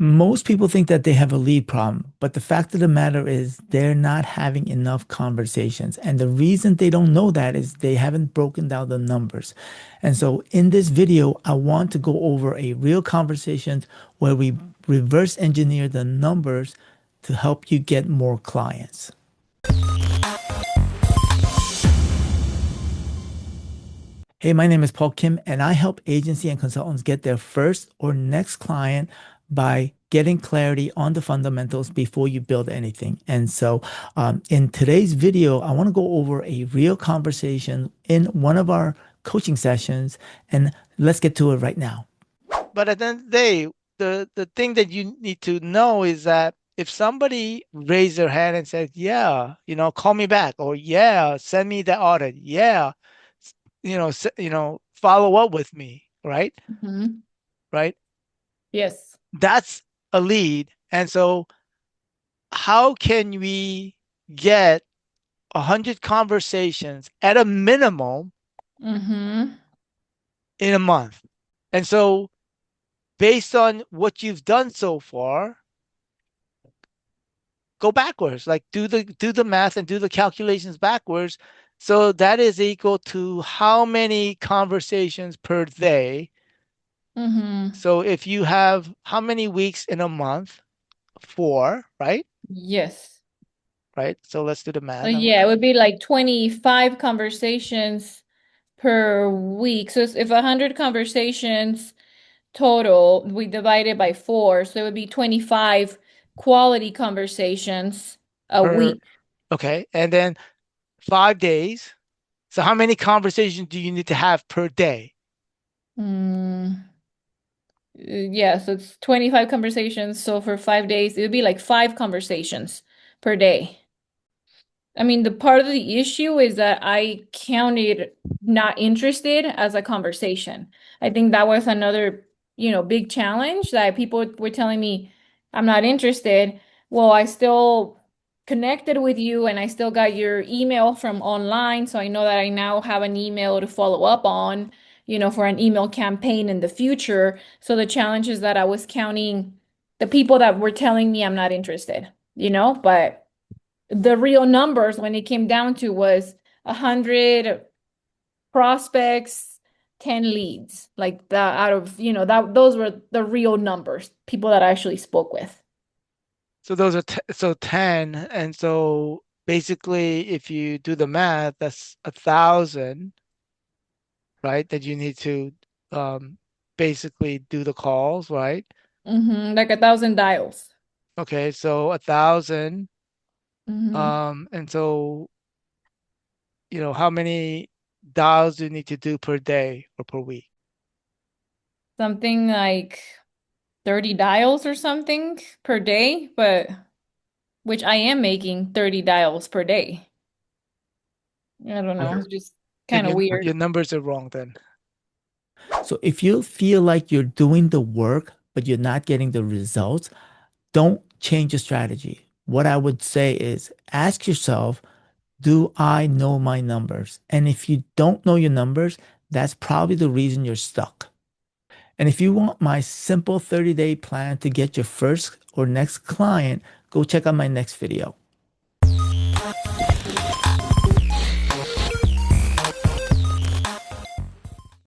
Most people think that they have a lead problem, but the fact of the matter is they're not having enough conversations. And the reason they don't know that is they haven't broken down the numbers. And so in this video, I want to go over a real conversation where we reverse engineer the numbers to help you get more clients. Hey, my name is Paul Kim, and I help agency and consultants get their first or next client by getting clarity on the fundamentals before you build anything. And so, in today's video, I want to go over a real conversation in one of our coaching sessions, and let's get to it right now. But at the end of the day, the thing that you need to know is that if somebody raised their hand and said, "Yeah, call me back," or "Yeah, send me the audit," "Yeah, follow up with me," right? Hmm. Right? Yes. That's a lead. And so how can we get 100 conversations at a minimum Mm-hmm. in a month? And so based on what you've done so far, go backwards, like do the math and do the calculations backwards. So that is equal to how many conversations per day. Mm-hmm. So if you have how many weeks in a month? Four, right? Yes. Right. So let's do the So math. yeah, it would be like 25 conversations per week. So if 100 conversations total, we divide it by four. So it would be 25 quality conversations a Per week. Okay. And then 5 days. So how many conversations do you need to have per day? Mm, yeah, so it's 25 conversations. So for 5 days, it would be like five conversations per day. I mean, the part of the issue is that I counted not interested as a conversation. I think that was another, big challenge that people were telling me I'm not interested. Well, I still connected with you and I still got your email from online. So I know that I now have an email to follow up on, for an email campaign in the future. So the challenge is that I was counting the people that were telling me I'm not interested, but the real numbers when it came down to was 100 prospects, 10 leads. Like that out of, that those were the real numbers, people that I actually spoke with. So those are so 10. And so basically, if you do the math, that's 1,000, right? That you need to um, basically do the calls, right? Like 1,000 dials. Okay. So 1,000. hmm And so, how many dials do you need to do per day or per week? Something like 30 dials or something per day, but which I am making 30 dials per day. I don't know. Okay. It's just Then kind of your weird. numbers are wrong then. So if you feel like you're doing the work, but you're not getting the results, don't change your strategy. What I would say is ask yourself, do I know my numbers? And if you don't know your numbers, that's probably the reason you're stuck. And if you want my simple 30-day plan to get your first or next client, go check out my next video.